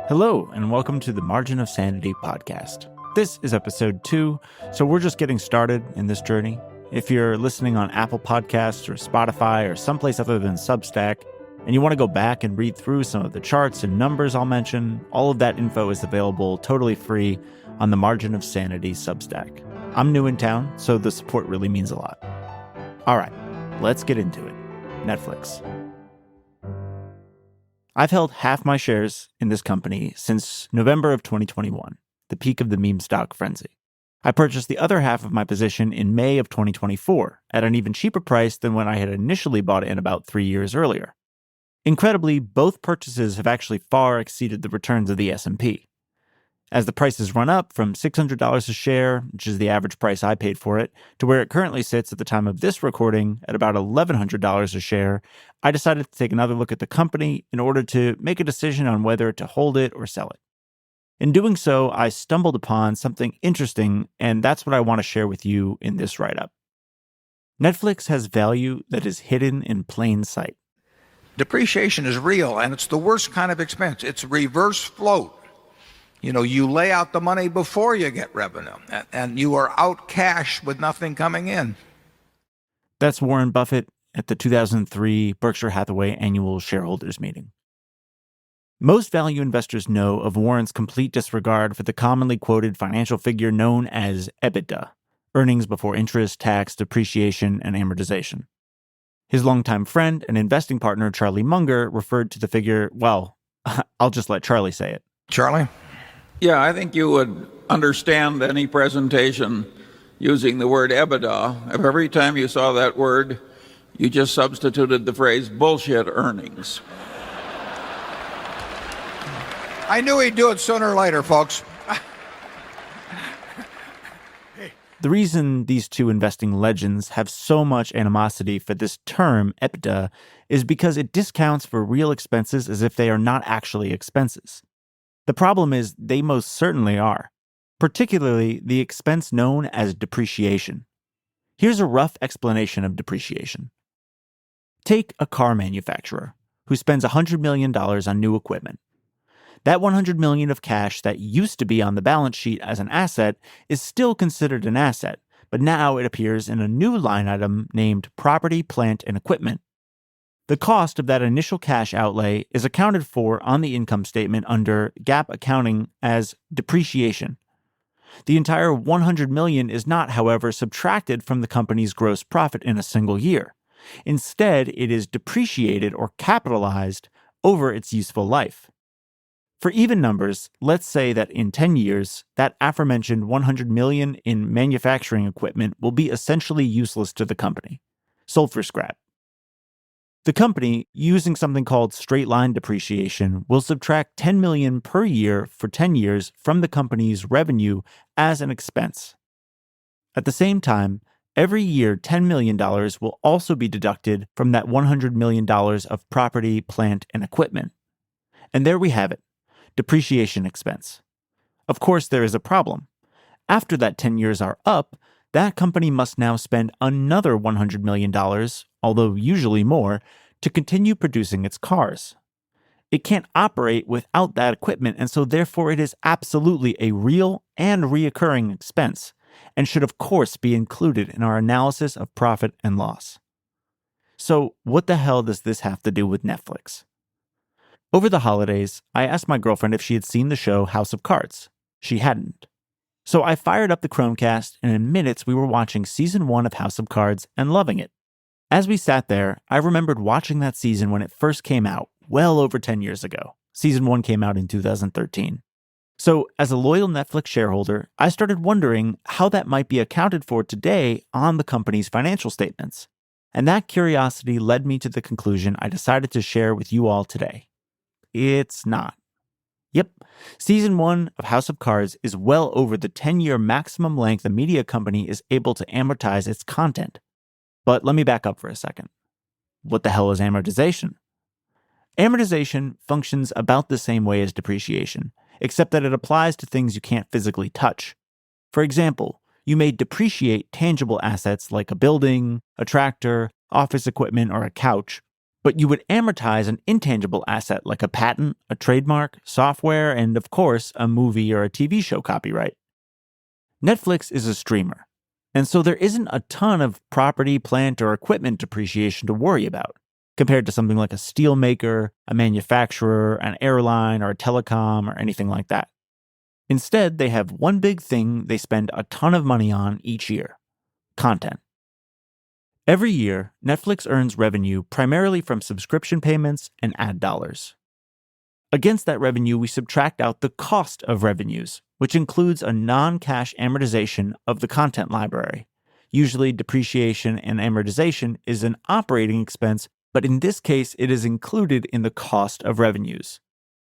Hello, and welcome to the Margin of Sanity podcast. This is episode 2, so we're just getting started in this journey. If you're listening on Apple Podcasts or Spotify or someplace other than Substack, and you want to go back and read through some of the charts and numbers I'll mention, all of that info is available totally free on the Margin of Sanity Substack. I'm new in town, so the support really means a lot. All right, let's get into it. Netflix. I've held half my shares in this company since November of 2021, the peak of the meme stock frenzy. I purchased the other half of my position in May of 2024 at an even cheaper price than when I had initially bought in about 3 years earlier. Incredibly, both purchases have actually far exceeded the returns of the S&P. As the prices run up from $600 a share, which is the average price I paid for it, to where it currently sits at the time of this recording at about $1,100 a share, I decided to take another look at the company in order to make a decision on whether to hold it or sell it. In doing so, I stumbled upon something interesting, and that's what I want to share with you in this write-up. Netflix has value that is hidden in plain sight. Depreciation is real, and it's the worst kind of expense. It's reverse float. You lay out the money before you get revenue, and you are out cash with nothing coming in. That's Warren Buffett at the 2003 Berkshire Hathaway annual shareholders meeting. Most value investors know of Warren's complete disregard for the commonly quoted financial figure known as EBITDA, earnings before interest, tax, depreciation, and amortization. His longtime friend and investing partner, Charlie Munger, referred to the figure, well, I'll just let Charlie say it. Charlie? Yeah, I think you would understand any presentation using the word EBITDA if every time you saw that word, you just substituted the phrase bullshit earnings. I knew he'd do it sooner or later, folks. The reason these two investing legends have so much animosity for this term, EBITDA, is because it discounts for real expenses as if they are not actually expenses. The problem is they most certainly are, particularly the expense known as depreciation. Here's a rough explanation of depreciation. Take a car manufacturer who spends $100 million on new equipment. That $100 million of cash that used to be on the balance sheet as an asset is still considered an asset, but now it appears in a new line item named property, plant, and equipment. The cost of that initial cash outlay is accounted for on the income statement under GAAP accounting as depreciation. The entire $100 million is not, however, subtracted from the company's gross profit in a single year. Instead, it is depreciated or capitalized over its useful life. For even numbers, let's say that in 10 years, that aforementioned $100 million in manufacturing equipment will be essentially useless to the company, sold for scrap. The company, using something called straight-line depreciation, will subtract $10 million per year for 10 years from the company's revenue as an expense. At the same time, every year $10 million will also be deducted from that $100 million of property, plant, and equipment. And there we have it, depreciation expense. Of course, there is a problem. After that 10 years are up, that company must now spend another $100 million, although usually more, to continue producing its cars. It can't operate without that equipment, and so therefore it is absolutely a real and reoccurring expense, and should of course be included in our analysis of profit and loss. So what the hell does this have to do with Netflix? Over the holidays, I asked my girlfriend if she had seen the show House of Cards. She hadn't. So I fired up the Chromecast, and in minutes we were watching Season 1 of House of Cards and loving it. As we sat there, I remembered watching that season when it first came out, well over 10 years ago. Season 1 came out in 2013. So, as a loyal Netflix shareholder, I started wondering how that might be accounted for today on the company's financial statements. And that curiosity led me to the conclusion I decided to share with you all today. It's not. Yep, Season 1 of House of Cards is well over the 10-year maximum length a media company is able to amortize its content. But let me back up for a second. What the hell is amortization? Amortization functions about the same way as depreciation, except that it applies to things you can't physically touch. For example, you may depreciate tangible assets like a building, a tractor, office equipment, or a couch, But you would amortize an intangible asset like a patent, a trademark, software, and of course, a movie or a TV show copyright. Netflix is a streamer, and so there isn't a ton of property, plant, or equipment depreciation to worry about, compared to something like a steel maker, a manufacturer, an airline, or a telecom, or anything like that. Instead, they have one big thing they spend a ton of money on each year: content. Every year, Netflix earns revenue primarily from subscription payments and ad dollars. Against that revenue, we subtract out the cost of revenues, which includes a non-cash amortization of the content library. Usually, depreciation and amortization is an operating expense, but in this case, it is included in the cost of revenues.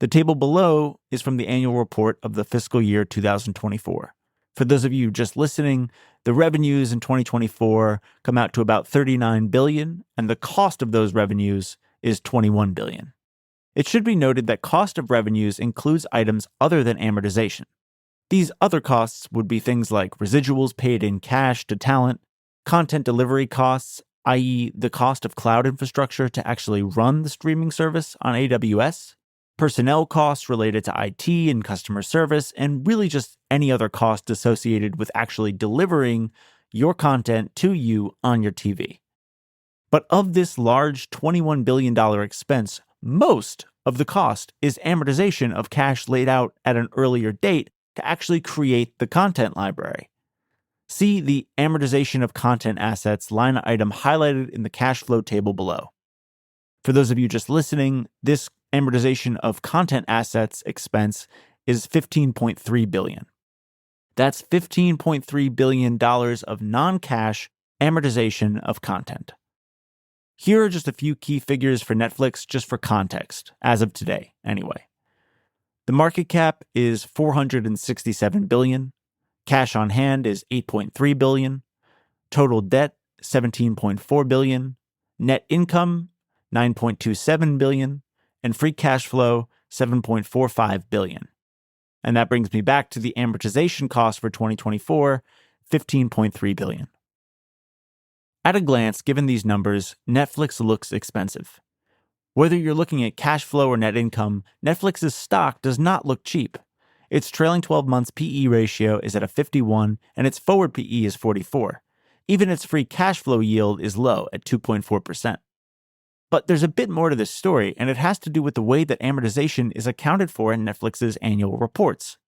The table below is from the annual report of the fiscal year 2024. For those of you just listening, the revenues in 2024 come out to about $39 billion, and the cost of those revenues is $21 billion. It should be noted that cost of revenues includes items other than amortization. These other costs would be things like residuals paid in cash to talent, content delivery costs, i.e. the cost of cloud infrastructure to actually run the streaming service on AWS, personnel costs related to IT and customer service, and really just any other cost associated with actually delivering your content to you on your TV. But of this large $21 billion expense, most of the cost is amortization of cash laid out at an earlier date to actually create the content library. See the amortization of content assets line item highlighted in the cash flow table below. For those of you just listening, this amortization of content assets expense is $15.3 billion. That's $15.3 billion of non-cash amortization of content. Here are just a few key figures for Netflix, just for context, as of today, anyway. The market cap is $467 billion. Cash on hand is $8.3 billion. Total debt, $17.4 billion. Net income, $9.27 billion. And free cash flow, $7.45 billion. And that brings me back to the amortization cost for 2024, $15.3 billion. At a glance, given these numbers, Netflix looks expensive. Whether you're looking at cash flow or net income, Netflix's stock does not look cheap. Its trailing 12 months PE ratio is at a 51, and its forward PE is 44. Even its free cash flow yield is low at 2.4%. But there's a bit more to this story, and it has to do with the way that amortization is accounted for in Netflix's annual reports.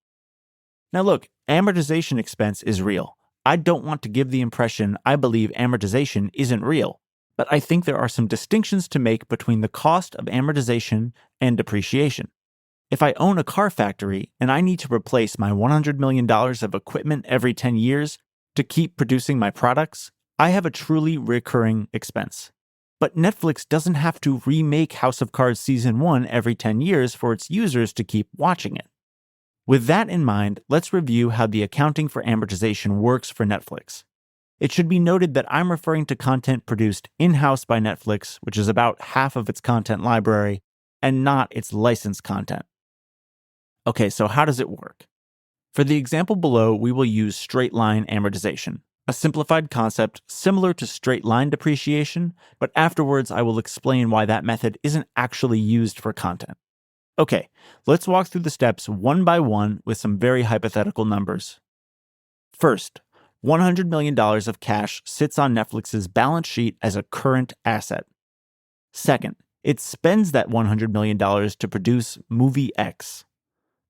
Now look, amortization expense is real. I don't want to give the impression I believe amortization isn't real, but I think there are some distinctions to make between the cost of amortization and depreciation. If I own a car factory and I need to replace my $100 million of equipment every 10 years to keep producing my products, I have a truly recurring expense. But Netflix doesn't have to remake House of Cards Season 1 every 10 years for its users to keep watching it. With that in mind, let's review how the accounting for amortization works for Netflix. It should be noted that I'm referring to content produced in-house by Netflix, which is about half of its content library, and not its licensed content. Okay, so how does it work? For the example below, we will use straight-line amortization, a simplified concept similar to straight-line depreciation, but afterwards I will explain why that method isn't actually used for content. Okay, let's walk through the steps one by one with some very hypothetical numbers. First, $100 million of cash sits on Netflix's balance sheet as a current asset. Second, it spends that $100 million to produce Movie X.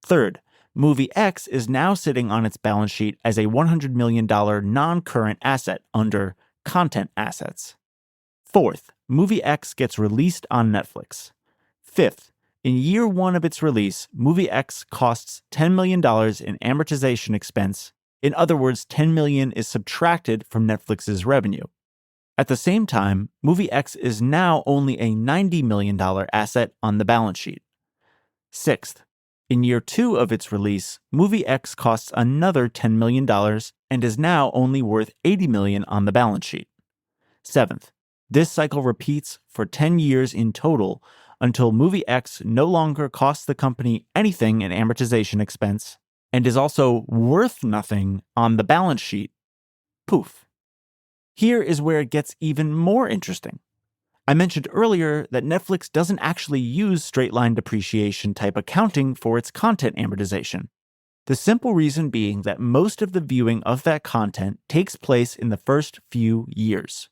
Third, Movie X is now sitting on its balance sheet as a $100 million non-current asset under content assets. Fourth, Movie X gets released on Netflix. Fifth, in year one of its release, Movie X costs $10 million in amortization expense. In other words, $10 million is subtracted from Netflix's revenue. At the same time, Movie X is now only a $90 million asset on the balance sheet. Sixth, in year two of its release, Movie X costs another $10 million and is now only worth $80 million on the balance sheet. Seventh, this cycle repeats for 10 years in total until Movie X no longer costs the company anything in amortization expense and is also worth nothing on the balance sheet. Poof. Here is where it gets even more interesting. I mentioned earlier that Netflix doesn't actually use straight-line depreciation type accounting for its content amortization. The simple reason being that most of the viewing of that content takes place in the first few years.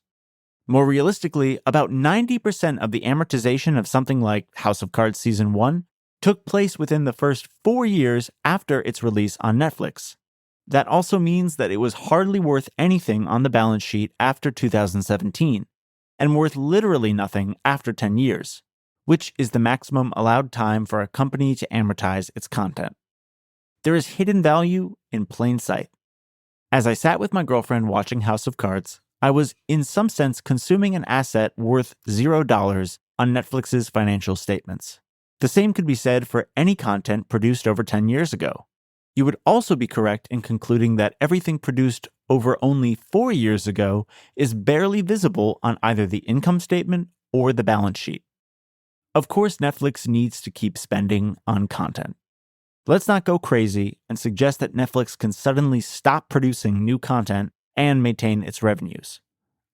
More realistically, about 90% of the amortization of something like House of Cards Season 1 took place within the first 4 years after its release on Netflix. That also means that it was hardly worth anything on the balance sheet after 2017, and worth literally nothing after 10 years, which is the maximum allowed time for a company to amortize its content. There is hidden value in plain sight. As I sat with my girlfriend watching House of Cards, I was in some sense consuming an asset worth $0 on Netflix's financial statements. The same could be said for any content produced over 10 years ago. You would also be correct in concluding that everything produced over only 4 years ago is barely visible on either the income statement or the balance sheet. Of course, Netflix needs to keep spending on content. Let's not go crazy and suggest that Netflix can suddenly stop producing new content and maintain its revenues.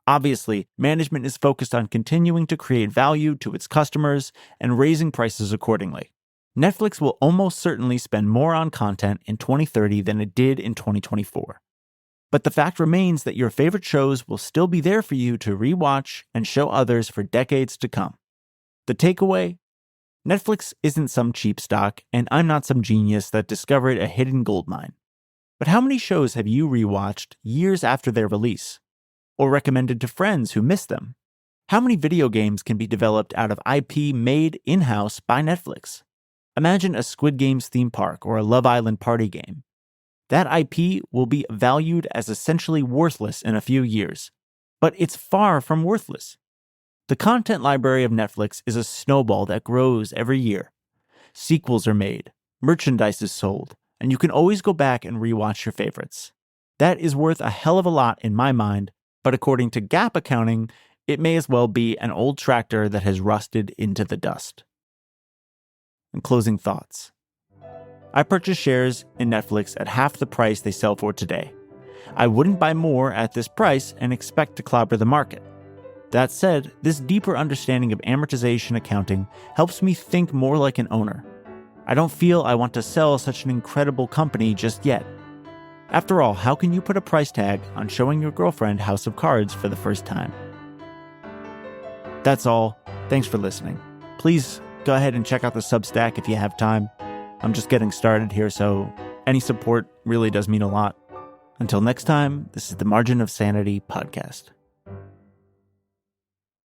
Obviously, management is focused on continuing to create value to its customers and raising prices accordingly. Netflix will almost certainly spend more on content in 2030 than it did in 2024. But the fact remains that your favorite shows will still be there for you to rewatch and show others for decades to come. The takeaway? Netflix isn't some cheap stock, and I'm not some genius that discovered a hidden gold mine. But how many shows have you rewatched years after their release? Or recommended to friends who missed them? How many video games can be developed out of IP made in-house by Netflix? Imagine a Squid Games theme park or a Love Island party game. That IP will be valued as essentially worthless in a few years. But it's far from worthless. The content library of Netflix is a snowball that grows every year. Sequels are made, merchandise is sold, and you can always go back and rewatch your favorites. That is worth a hell of a lot in my mind, but according to GAAP accounting, it may as well be an old tractor that has rusted into the dust. And closing thoughts. I purchased shares in Netflix at half the price they sell for today. I wouldn't buy more at this price and expect to clobber the market. That said, this deeper understanding of amortization accounting helps me think more like an owner. I don't feel I want to sell such an incredible company just yet. After all, how can you put a price tag on showing your girlfriend House of Cards for the first time? That's all. Thanks for listening. Please go ahead and check out the Substack if you have time. I'm just getting started here, so any support really does mean a lot. Until next time, this is the Margin of Sanity podcast.